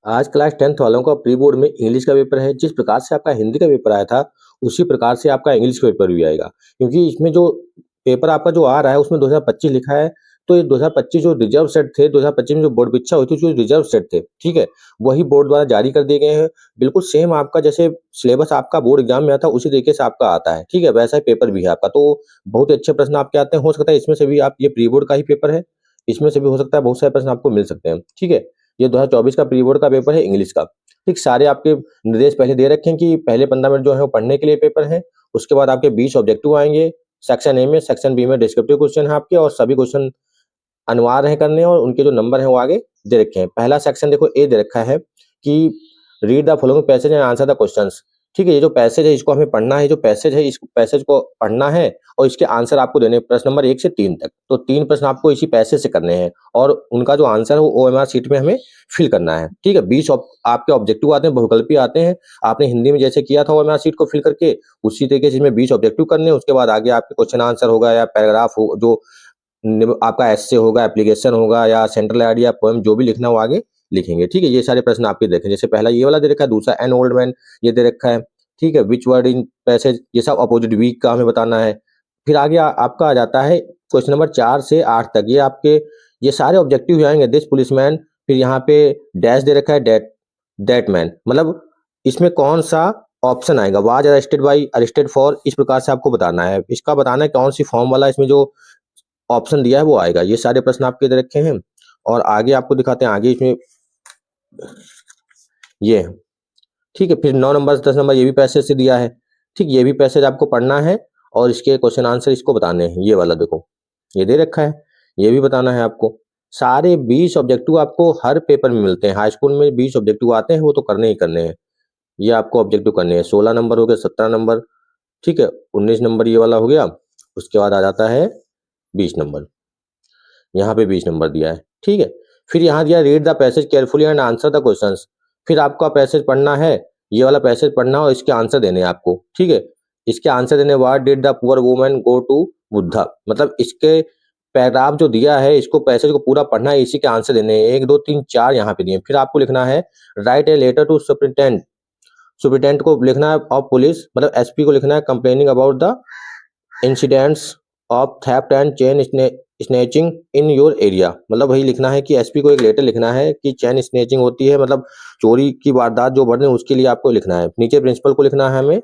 आज class 10th वालों का प्री बोर्ड में इंग्लिश का पेपर है। जिस प्रकार से आपका हिंदी का पेपर आया था, उसी प्रकार से आपका इंग्लिश का पेपर भी आएगा। क्योंकि इसमें जो पेपर आपका जो आ रहा है उसमें 2025 लिखा है, तो ये 2025 जो रिजर्व सेट थे, 2025 में जो बोर्ड परीक्षा हुई थी, जो रिजर्व सेट थे, ठीक है? वही बोर्ड द्वारा जारी कर दिए गए हैं। बिल्कुल सेम आपका जैसे सिलेबस आपका बोर्ड एग्जाम में आता है, उसी तरीके से आपका आता है, ठीक है? वैसा ही पेपर भी है आपका। तो बहुत ही अच्छे प्रश्न आपके आते हैं। हो सकता है इसमें से भी आप ये प्री बोर्ड का ही पेपर है, इसमें से भी हो सकता है बहुत सारे प्रश्न आपको मिल सकते हैं, ठीक है? ये 2024 का प्री बोर्ड का पेपर है इंग्लिश का। ठीक, सारे आपके निर्देश पहले दे रखे हैं कि पहले 15 मिनट जो है वो पढ़ने के लिए पेपर है। उसके बाद आपके 20 ऑब्जेक्टिव आएंगे सेक्शन ए में, सेक्शन बी में डिस्क्रिप्टिव क्वेश्चन है आपके, और सभी क्वेश्चन अनिवार्य है करने, और उनके जो नंबर है वो आगे दे रखे हैं। पहला सेक्शन देखो ए दे रखा है कि read the following passage and answer the questions. ठीक है, ये जो पैसेज है इसको हमें पढ़ना है, जो पैसेज है इस पैसेज को पढ़ना है और इसके आंसर आपको देने हैं, प्रश्न नंबर 1 से 3 तक। तो 3 प्रश्न आपको इसी पैसेज से करने हैं और उनका जो आंसर है वो ओएमआर शीट में हमें फिल करना है। ठीक है, 20 आपके ऑब्जेक्टिव आते हैं, बहुविकल्पी आते हैं। आपने हिंदी में जैसे किया था ओएमआर शीट को फिल करके, उसी तरीके से इसमें 20 ऑब्जेक्टिव करने हैं। उसके बाद आगे आपके क्वेश्चन आंसर होगा या पैराग्राफ हो, जो आपका एस्से होगा, एप्लीकेशन होगा या सेंट्रल आइडिया पोएम जो भी लिखना हो आगे लिखेंगे। ठीक है, ये सारे प्रश्न आपके देखें। जैसे पहला ये वाला दे रखा है, दूसरा एन ओल्ड मैन ये दे रखा है। ठीक है, विच वर्ड इन पैसेज, ये सब अपोजिट वीक का हमें बताना है। फिर आगे आपका आ जाता है क्वेश्चन नंबर 4 से 8 तक। ये आपके ये सारे ऑब्जेक्टिव आएंगे। दिस पुलिसमैन, फिर यहाँ पे डैश दे रखा है, दैट मैन, मतलब इसमें कौन सा ऑप्शन आएगा। Was arrested by, arrested for, इस प्रकार से आपको बताना है। इसका बताना है कौन सी फॉर्म वाला इसमें जो ऑप्शन दिया है वो आएगा। ये सारे प्रश्न आपके दे रखे हैं और आगे आपको दिखाते हैं। आगे इसमें ये है, ठीक है। फिर 9 नंबर 10 नंबर ये भी पैसेज से दिया है। ठीक, ये भी पैसेज आपको पढ़ना है और इसके क्वेश्चन आंसर इसको बताने हैं। ये वाला देखो ये दे रखा है, ये भी बताना है आपको। सारे 20 ऑब्जेक्टिव आपको हर पेपर में मिलते हैं। हाई स्कूल में 20 ऑब्जेक्टिव आते हैं, वो तो करने ही करने हैं। ये आपको ऑब्जेक्टिव करने हैं। 16 नंबर हो गया, 17 नंबर, ठीक है, 19 नंबर ये वाला हो गया। उसके बाद आ जाता है 20 नंबर, यहाँ पे 20 नंबर दिया है। ठीक है, फिर यहाँ दिया read the passage carefully and answer the questions. फिर आपका पैसेज पढ़ना है, ये वाला पैसेज पढ़ना और इसके आंसर देने हैं आपको। ठीक है, इसके आंसर देने, what did the poor woman go to Buddha, मतलब इसके पैराग्राफ जो दिया है, इसको पैसेज को पूरा पढ़ना है, इसी के आंसर देने हैं। 1 2 3 4 यहाँ पे दिए। फिर आपको लिखना है write a letter to superintendent, superintendent को लिखना है ऑफ पुलिस, मतलब एसपी को लिखना है, complaining about the incidents of theft and chain snatching in your area. मतलब वही लिखना है कि एसपी को एक लेटर लिखना है कि चेन स्नैचिंग होती है, मतलब चोरी की वारदात जो बढ़ रही है उसके लिए आपको लिखना है। नीचे प्रिंसिपल को लिखना है हमें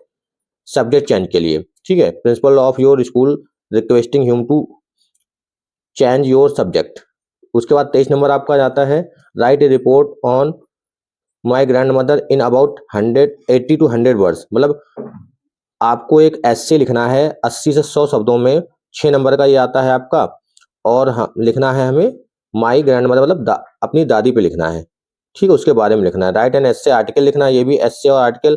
सब्जेक्ट चेंज के लिए। ठीक है, principal of your school requesting him to change your subject. उसके बाद 23 नंबर आपका जाता है write a report on my grandmother in about 180 to 100 words, मतलब आपको एक एस्से लिखना है 80 से 100 शब्दों में। 6 नंबर का ये आता है आपका। और हाँ, लिखना है हमें माई ग्रैंड मदर, मतलब अपनी दादी पे लिखना है। ठीक है, उसके बारे में लिखना है। राइट एन एस्से आर्टिकल लिखना है, ये भी एस्से और आर्टिकल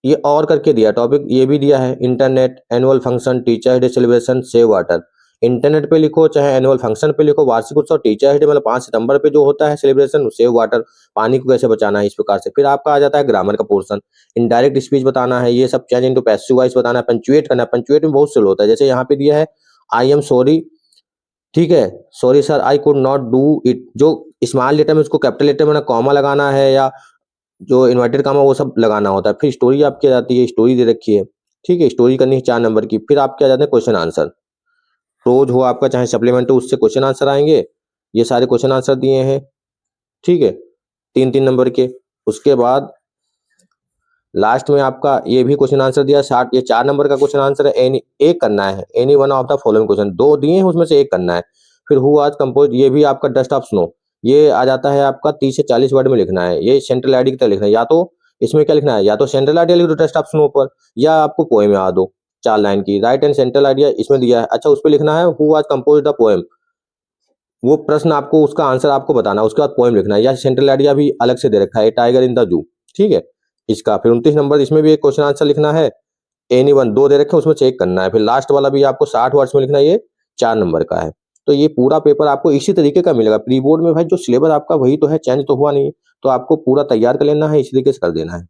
ये और करके दिया। टॉपिक ये भी दिया है, internet, annual function, teacher day celebration, save water. Internet पे लिखो चाहे एनुअल फंक्शन पे लिखो, वार्षिक उत्सव, टीचर डे मतलब 5 सितंबर पे जो होता है सेलिब्रेशन, सेव वाटर, पानी को कैसे बचाना है, इस प्रकार से। फिर आपका आ जाता है ग्रामर का पोर्शन, इनडायरेक्ट स्पीच बताना है, ये सब चेंज इनटू पैसिव वॉइस बताना है, पंचुएट करना है। पंचुएट में बहुत से होता है, जैसे यहाँ पे दिया है आई एम सॉरी, ठीक है, sorry sir I could not do it, जो स्मॉल लेटर में उसको कैपिटल लेटर में कॉमा लगाना है या जो इन्वर्टेड कॉमा वो सब लगाना होता है। फिर स्टोरी आपकी आ जाती है, स्टोरी दे रखी है। ठीक है, स्टोरी करनी है 4 नंबर की। फिर आपके आ जाते हैं क्वेश्चन आंसर, प्रोज हो आपका चाहे सप्लीमेंट हो, उससे क्वेश्चन आंसर आएंगे। ये सारे क्वेश्चन आंसर दिए हैं, ठीक है, 3 नंबर के। उसके बाद लास्ट में आपका ये भी क्वेश्चन आंसर दिया 60, ये 4 नंबर का क्वेश्चन आंसर है। एक करना है, any one of the following question, 2 दिए हैं उसमें से एक करना है। फिर हु आज कंपोज, ये भी आपका डस्ट ऑफ स्नो, ये आ जाता है आपका 30 से 40 वर्ड में लिखना है। ये सेंट्रल आईडी की तरह लिखना है, या तो इसमें क्या लिखना है, या तो सेंट्रल आइडिया लिख दो डस्ट ऑफ स्नो पर, या आपको पोएम याद दो 4 लाइन की। राइट एंड सेंट्रल आइडिया इसमें दिया है, अच्छा उस पर लिखना है हु आज कंपोज द पोएम, वो प्रश्न आपको उसका आंसर आपको बताना है। उसके बाद पोएम लिखना है, या सेंट्रल आइडिया भी अलग से दे रखा है, टाइगर इन द जू। ठीक है, इसका फिर 29 नंबर, इसमें भी एक क्वेश्चन आंसर लिखना है। एनी वन 2 दे रखे हैं, उसमें से एक करना है। फिर लास्ट वाला भी आपको 60 वर्ड्स में लिखना है, ये 4 नंबर का है। तो ये पूरा पेपर आपको इसी तरीके का मिलेगा। प्री बोर्ड में भाई जो सिलेबस आपका वही तो है, चेंज तो हुआ नहीं, तो आपको पूरा तैयार कर लेना है, इसी तरीके से कर देना है।